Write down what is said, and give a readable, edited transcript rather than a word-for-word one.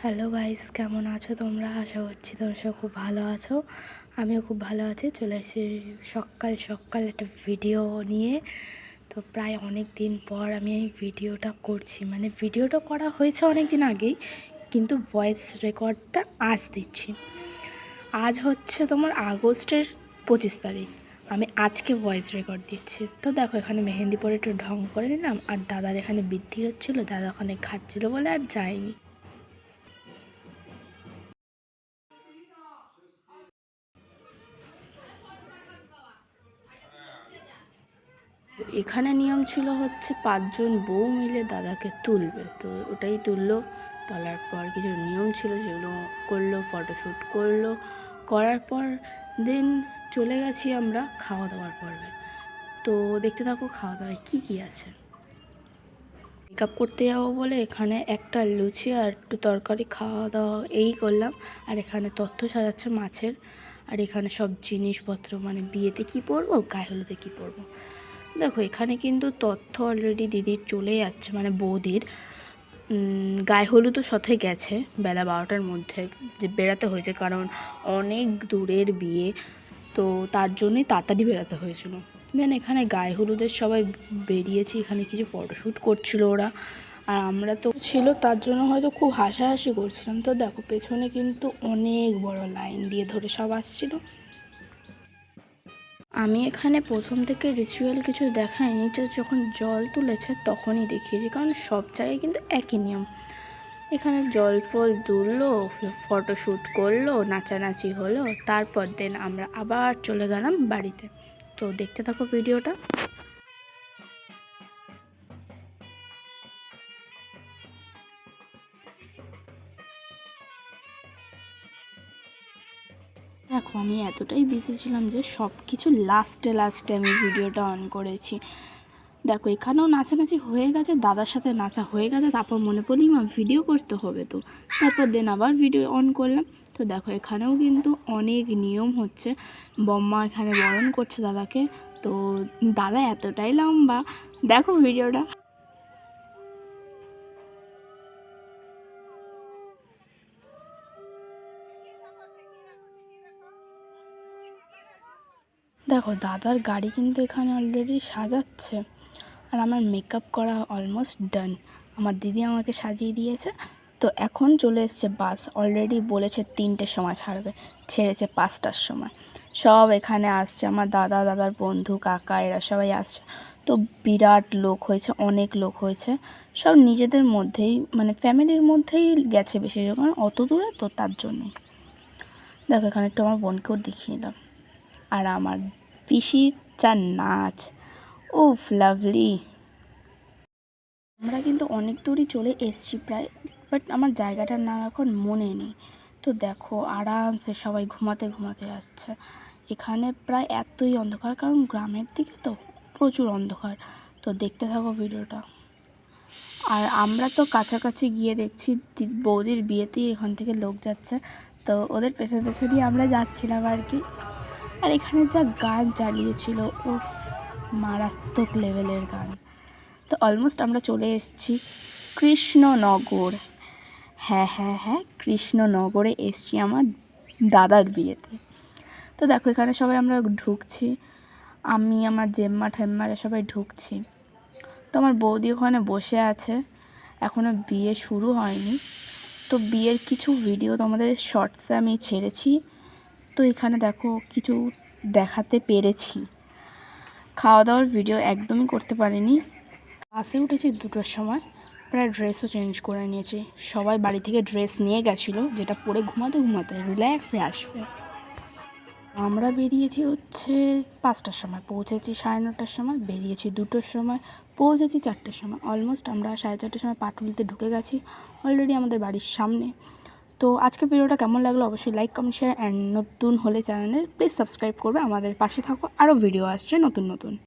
Hello guys, কেমন আছো তোমরা? আশা করছি তোমরা সব খুব ভালো আছো। আমিও খুব ভালো আছি। চলে এসেছি সকাল সকাল একটা ভিডিও নিয়ে। তো প্রায় অনেক দিন পর আমি এই ভিডিওটা করছি। মানে ভিডিওটা করা হয়েছে অনেক দিন আগেই, কিন্তু ভয়েস রেকর্ডটা আজ দিচ্ছি। আজ হচ্ছে তোমার আগস্টের 25 তারিখ। আমি আজকে ভয়েস রেকর্ড দিচ্ছি। তো দেখো, এখানে মেহেন্দি পরে একটু ঢং করে নিলাম, আর দাদার এখানে বৃদ্ধি হচ্ছিলো, দাদা ওখানে খাচ্ছিলো বলে আর যায়নি। এখানে নিয়ম ছিল হচ্ছে 5জন বউ মিলে দাদাকে তুলবে। তো ওটাই তুললো। তোলার পর কিছু নিয়ম ছিল, যেগুলো করলো, ফটোশ্যুট করলো। করার পর দেন চলে গেছি আমরা খাওয়া দাওয়ার পর্বে। তো দেখতে থাকো খাওয়া দাওয়ায় কী কী আছে। মেকআপ করতে যাবো বলে এখানে একটা লুচি আর একটু তরকারি খাওয়া দাওয়া এই করলাম। আর এখানে তথ্য সাজাচ্ছে মাছের। আর এখানে সব জিনিসপত্র, মানে বিয়েতে কী পরবো, গায়ে হলুদে কী পরবো। দেখো, এখানে কিন্তু তথ্য অলরেডি দিদির চলে যাচ্ছে, মানে বৌদির গায়ে হলুদও সাথে গেছে বেলা 12টার মধ্যে, যে বেরাতে হয়েছে, কারণ অনেক দূরের বিয়ে। তো তার জন্যই তাড়াতাড়ি বেরাতে হয়েছিল। দেন এখানে গায়ে হলুদের সবাই বেরিয়েছি, এখানে কিছু ফটোশ্যুট করছিল ওরা, আর আমরা তো ছিল, তার জন্য হয়তো খুব হাসাহাসি করছিলাম। তো দেখো, পেছনে কিন্তু অনেক বড় লাইন দিয়ে ধরে সব আসছিল। আমি এখানে প্রথম থেকে রিচুয়াল কিছু দেখাইনি, যে যখন জল তুলেছে তখনই দেখিয়েছি, কারণ সব জায়গায় কিন্তু একই নিয়ম। এখানে জল ফল তুললো, ফটোশ্যুট করলো, নাচানাচি হলো, তারপর দেন আমরা আবার চলে গেলাম বাড়িতে। তো দেখতে থাকো ভিডিওটা। দেখো, আমি এতটাই বিজি ছিলাম যে সব কিছু লাস্টে আমি ভিডিওটা অন করেছি। দেখো, এখানেও নাচানাচি হয়ে গেছে, দাদার সাথে নাচা হয়ে গেছে, তারপর মনে পড়লি মা ভিডিও করতে হবে, তো তারপর দেন আবার ভিডিও অন করলাম। তো দেখো, এখানেও কিন্তু অনেক নিয়ম হচ্ছে। বম্মা এখানে বরণ করছে দাদাকে। তো দাদা এতটাই লম্বা, দেখো ভিডিওটা। দেখো, দাদার গাড়ি কিন্তু এখানে অলরেডি সাজাচ্ছে, আর আমার মেকআপ করা অলমোস্ট ডান। আমার দিদি আমাকে সাজিয়ে দিয়েছে। তো এখন চলে এসছে বাস, অলরেডি বলেছে 3টের সময় ছাড়বে, ছেড়েছে 5টার সময়। সব এখানে আসছে, আমার দাদা, দাদার বন্ধু, কাকা, এরা সবাই আসছে। তো বিরাট লোক হয়েছে, অনেক লোক হয়েছে। সব নিজেদের মধ্যেই, মানে ফ্যামিলির মধ্যেই গেছে বেশিরভাগ, কারণ অত দূরে তো, তার জন্যই। দেখো, এখানে একটু আমার বোনকেও দেখিয়ে নিলাম। আর আমার পিসির যা নাচ, উফ লাভলি। আমরা কিন্তু অনেক দূরই চলে এসেছি প্রায়, বাট আমার জায়গাটার নাম এখন মনে নেই। তো দেখো, আরামসে সবাই ঘুমাতে ঘুমাতে যাচ্ছে। এখানে প্রায় এতই অন্ধকার, কারণ গ্রামের দিকে তো প্রচুর অন্ধকার। তো দেখতে থাকো ভিডিওটা। আর আমরা তো কাছাকাছি গিয়ে দেখছি বৌদির বিয়েতেই এখান থেকে লোক যাচ্ছে, তো ওদের পেছন পেছনই আমরা যাচ্ছিলাম আর কি। আর এখানে যা গান চালিয়েছিল, ও মারাত্মক লেভেলের গান। তো অলমোস্ট আমরা চলে এসেছি কৃষ্ণনগর। হ্যাঁ হ্যাঁ হ্যাঁ, কৃষ্ণনগরে এসেছি আমার দাদার বিয়েতে। তো দেখো, এখানে সবাই আমরা ঢুকছি, আমি, আমার জেম্মা ঠেম্মারা সবাই ঢুকছি। তো আমার বৌদি ওখানে বসে আছে, এখনও বিয়ে শুরু হয়নি। তো বিয়ের কিছু ভিডিও তোমাদের শর্টসে আমি ছেড়েছি। তো এখানে দেখো, কিছু দেখাতে পেরেছি। খাওয়া দাওয়ার ভিডিও একদমই করতে পারিনি। বাসে উঠেছি 2টোর সময়, প্রায় ড্রেসও চেঞ্জ করে নিয়েছি। সবাই বাড়ি থেকে ড্রেস নিয়ে গেছিলো, যেটা পরে ঘুমাতে ঘুমাতে রিল্যাক্সে আসবে। আমরা বেরিয়েছি হচ্ছে 5টার সময়, পৌঁছেছি 9:30টার সময়, বেরিয়েছি 2টোর সময়, পৌঁছেছি 4টের সময়। অলমোস্ট আমরা 4:30টার সময় পাটুলিতে ঢুকে গেছি, অলরেডি আমাদের বাড়ির সামনে। তো আজকের ভিডিওটা কেমন লাগলো অবশ্যই লাইক, কমেন্ট, শেয়ার, অ্যান্ড নতুন হলে চ্যানেলে প্লিজ সাবস্ক্রাইব করবে, আমাদের পাশে থাকো, আরও ভিডিও আসছে নতুন নতুন।